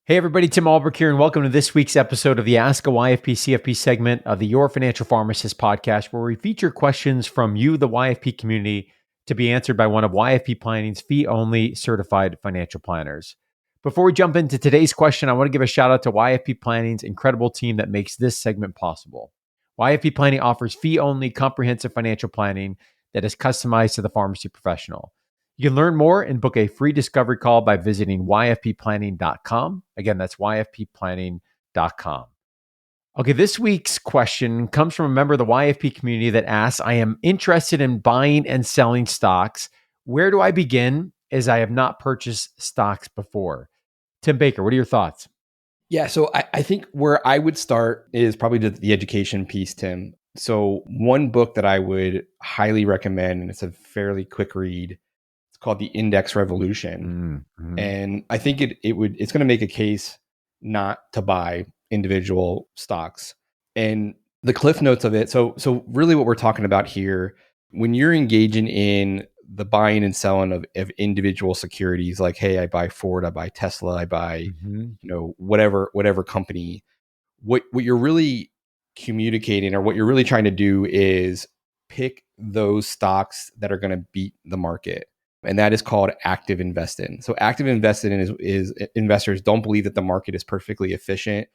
Hey everybody, Tim Albrecht here, and welcome to this week's episode of the Ask a YFP CFP segment of the Your Financial Pharmacist Podcast, where we feature questions from you, the YFP community, to be answered by one of YFP Planning's fee-only certified financial planners. Before we jump into today's question, I want to give a shout out to YFP Planning's incredible team that makes this segment possible. YFP Planning offers fee-only comprehensive financial planning that is customized to the pharmacy professional. You can learn more and book a free discovery call by visiting yfpplanning.com. Again, that's yfpplanning.com. Okay, this week's question comes from a member of the YFP community that asks, I am interested in buying and selling stocks. Where do I begin, as I have not purchased stocks before? Tim Baker, what are your thoughts? Yeah, so I think where I would start is probably the education piece, Tim. So one book that I would highly recommend, and it's a fairly quick read, called The Index Revolution. Mm-hmm. And I think it's going to make a case not to buy individual stocks. And the cliff notes of it. So really what we're talking about here, when you're engaging in the buying and selling of individual securities, like, hey, I buy Ford, I buy Tesla, I buy, whatever company, what you're really communicating or what you're really trying to do is pick those stocks that are going to beat the market. And that is called active investing. So active investing is investors don't believe that the market is perfectly efficient,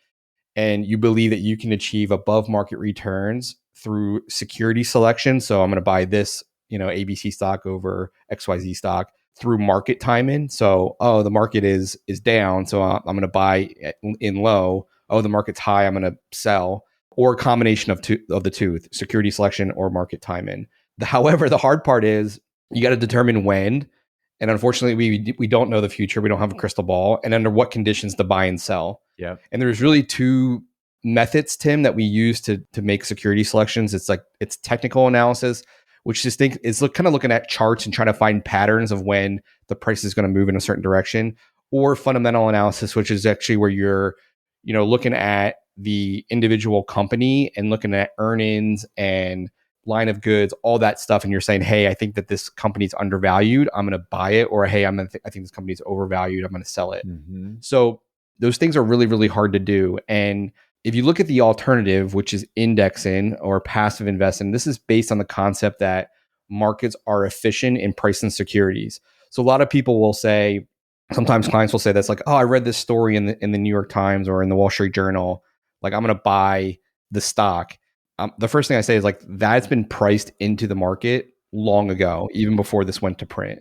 and you believe that you can achieve above market returns through security selection. So I'm going to buy this, ABC stock over XYZ stock through market timing. So, the market is down, so I'm going to buy in low. The market's high, I'm going to sell, or a combination of the two, security selection or market timing. However, the hard part is, you got to determine when, and unfortunately, we don't know the future. We don't have a crystal ball, and under what conditions to buy and sell. Yeah. And there's really two methods, Tim, that we use to make security selections. It's technical analysis, which is kind of looking at charts and trying to find patterns of when the price is going to move in a certain direction, or fundamental analysis, which is actually where you're, looking at the individual company and looking at earnings and line of goods, all that stuff, and you're saying, hey, I think that this company's undervalued, I'm going to buy it, or hey, I think this company's overvalued, I'm going to sell it. Mm-hmm. So those things are really, really hard to do. And if you look at the alternative, which is indexing or passive investing, this is based on the concept that markets are efficient in pricing securities. So a lot of people will say, sometimes clients will say that's like, I read this story in the New York Times or in the Wall Street Journal, like I'm going to buy the stock. The first thing I say is that's been priced into the market long ago, even before this went to print.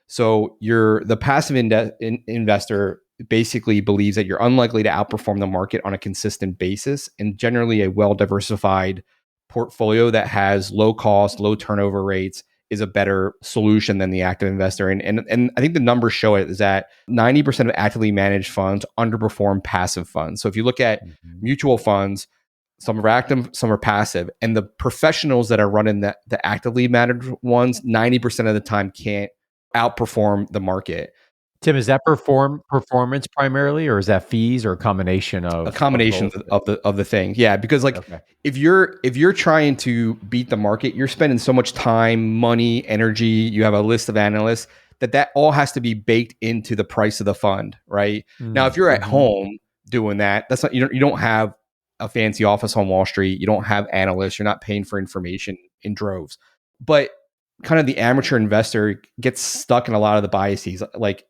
So the passive investor basically believes that you're unlikely to outperform the market on a consistent basis, and generally a well-diversified portfolio that has low cost, low turnover rates is a better solution than the active investor. And I think the numbers show it is that 90% of actively managed funds underperform passive funds. So if you look at mutual funds, some are active, some are passive. And the professionals that are running the actively managed ones, 90% of the time can't outperform the market. Tim, is that performance primarily, or is that fees, or a combination of the thing? Yeah, because if you're trying to beat the market, you're spending so much time, money, energy. You have a list of analysts that all has to be baked into the price of the fund, right? Mm-hmm. Now, if you're at home doing that, that's not you don't have a fancy office on Wall Street. You don't have analysts. You're not paying for information in droves. But kind of the amateur investor gets stuck in a lot of the biases.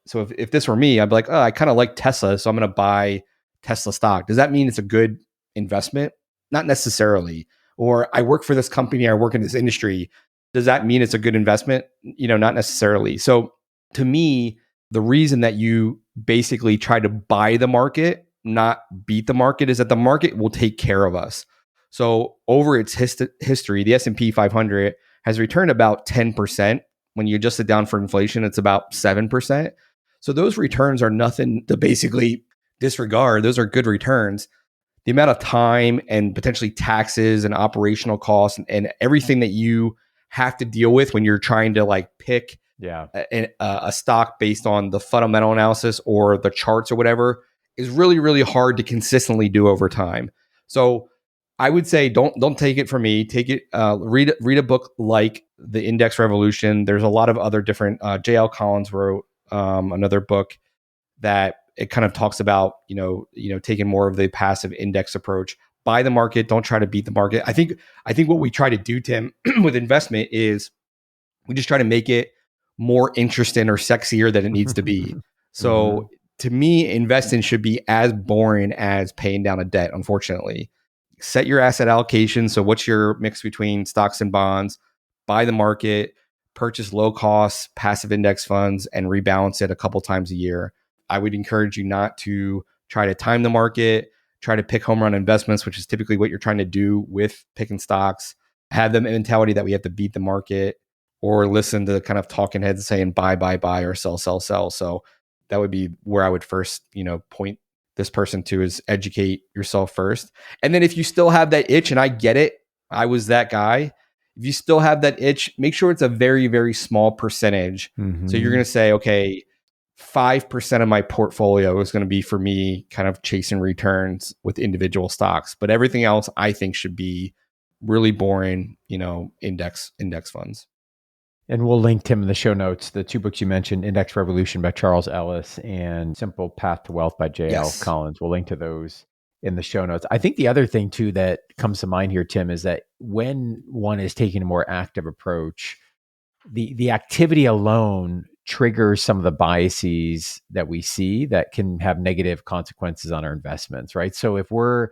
So if this were me, I'd be like, I kind of like Tesla, so I'm going to buy Tesla stock. Does that mean it's a good investment? Not necessarily. Or I work for this company, I work in this industry. Does that mean it's a good investment? Not necessarily. So to me, the reason that you basically try to buy the market, not beat the market, is that the market will take care of us. So over its history, the S&P 500 has returned about 10%. When you adjust it down for inflation, it's about 7%. So those returns are nothing to basically disregard. Those are good returns. The amount of time and potentially taxes and operational costs and everything that you have to deal with when you're trying to pick a stock based on the fundamental analysis or the charts or whatever is really, really hard to consistently do over time. So I would say don't take it from me. Take it, read a book like The Index Revolution. There's a lot of other different. J.L. Collins wrote another book that it kind of talks about, taking more of the passive index approach. Buy the market, don't try to beat the market. I think what we try to do, Tim, with investment is we just try to make it more interesting or sexier than it needs to be. So to me, investing should be as boring as paying down a debt, unfortunately. Set your asset allocation. So what's your mix between stocks and bonds? Buy the market, purchase low cost passive index funds, and rebalance it a couple times a year. I would encourage you not to try to time the market, try to pick home run investments, which is typically what you're trying to do with picking stocks. Have the mentality that we have to beat the market, or listen to kind of talking heads saying buy, or sell. So that would be where I would first, point this person to, is educate yourself first. And then if you still have that itch, and I get it, I was that guy. If you still have that itch, make sure it's a very, very small percentage. So you're going to say, okay, 5% of my portfolio is going to be for me kind of chasing returns with individual stocks, but everything else I think should be really boring, index funds. And we'll link, Tim, in the show notes, the two books you mentioned, Index Revolution by Charles Ellis and Simple Path to Wealth by J.L. Collins. We'll link to those in the show notes. I think the other thing too that comes to mind here, Tim, is that when one is taking a more active approach, the activity alone triggers some of the biases that we see that can have negative consequences on our investments, right? So if we're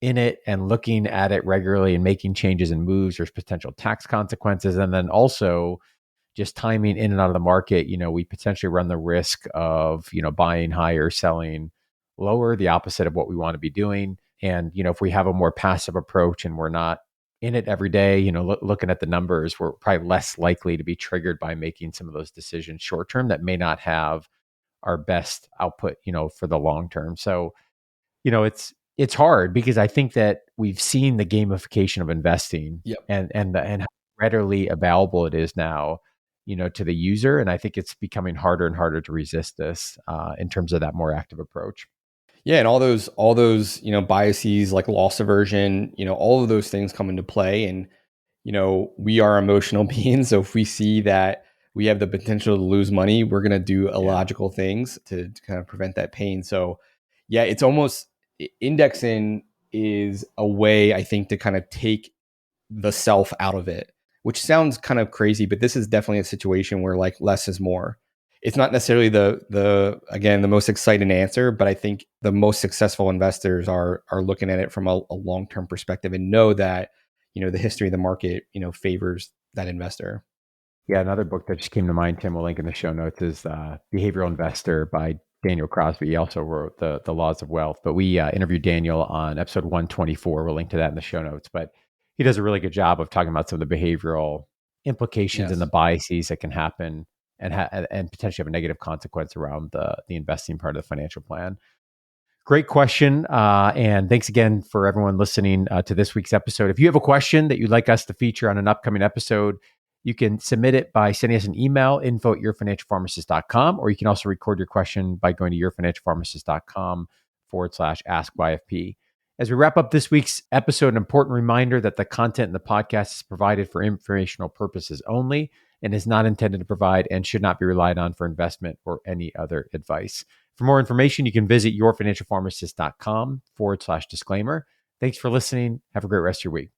in it and looking at it regularly and making changes and moves, there's potential tax consequences. And then also just timing in and out of the market, we potentially run the risk of, buying higher, selling lower, the opposite of what we want to be doing. And, if we have a more passive approach and we're not in it every day, looking at the numbers, we're probably less likely to be triggered by making some of those decisions short term that may not have our best output, for the long term. So, it's hard because I think that we've seen the gamification of investing and how readily available it is now, to the user. And I think it's becoming harder and harder to resist this in terms of that more active approach. Yeah, and all those biases like loss aversion, all of those things come into play. And we are emotional beings, so if we see that we have the potential to lose money, we're going to do illogical things to kind of prevent that pain. So yeah, it's almost, indexing is a way, I think, to kind of take the self out of it, which sounds kind of crazy, but this is definitely a situation where like less is more. It's not necessarily the most exciting answer, but I think the most successful investors are looking at it from a long-term perspective and know that, the history of the market, favors that investor. Yeah, another book that just came to mind, Tim, we'll link in the show notes, is Behavioral Investor by Daniel Crosby. He also wrote the Laws of Wealth, but we interviewed Daniel on episode 124. We'll link to that in the show notes, but he does a really good job of talking about some of the behavioral implications and the biases that can happen and potentially have a negative consequence around the investing part of the financial plan. Great question. And thanks again for everyone listening to this week's episode. If you have a question that you'd like us to feature on an upcoming episode, you can submit it by sending us an email, info@yourfinancialpharmacist.com, or you can also record your question by going to yourfinancialpharmacist.com/ask-YFP. As we wrap up this week's episode, an important reminder that the content in the podcast is provided for informational purposes only and is not intended to provide and should not be relied on for investment or any other advice. For more information, you can visit yourfinancialpharmacist.com/disclaimer. Thanks for listening. Have a great rest of your week.